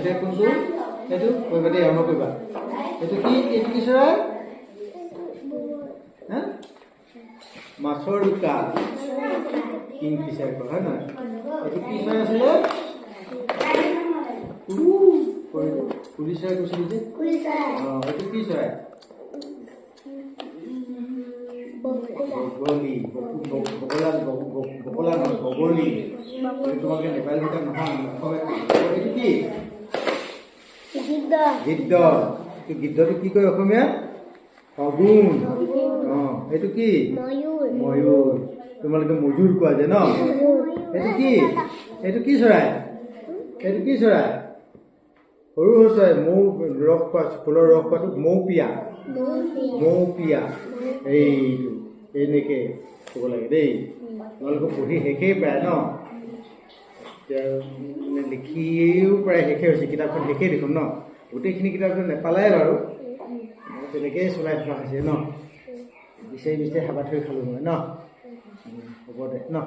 এতিয়া কোনটো এইটো কৰিবা দেই আৰম্ভ কৰিবা এইটো কি চৰাই হা মাছৰ উকা কিংফিচাৰ কয় হয় নহয় এইটো কি চৰাই আছিলে কুলি চৰাই কৈছিলি যে এইটো কি চৰাই বগলী বগলা নহয় বগলী তোমালোকে নেপালী ভাষা নহয় এইটো কি গিদ্ধ গিদ্ধটো কি কয় অসমীয়া শগুন এইটো কি ময়ূৰ তোমালোকে মজুৰ কোৱা যে ন এইটো কি চৰাই সৰু সৰু চৰাই মৌ ৰস খোৱা ফুলৰ ৰস খোৱাটো মৌপিয়া এইটো এনেকে ক'ব লাগে দেই তোমালোকে পঢ়ি শেষেই প্ৰায় ন এতিয়া মানে লিখিও প্ৰায় শেষে হৈছে কিতাপখন শেষেই দেখোন ন গোটেইখিনি কিতাপটো নেপালাই বাৰু তেনেকেই চলাই থকা হৈছে ন বিচাৰি হাবা থৈ খালোঁ মই ন হ'ব দে ন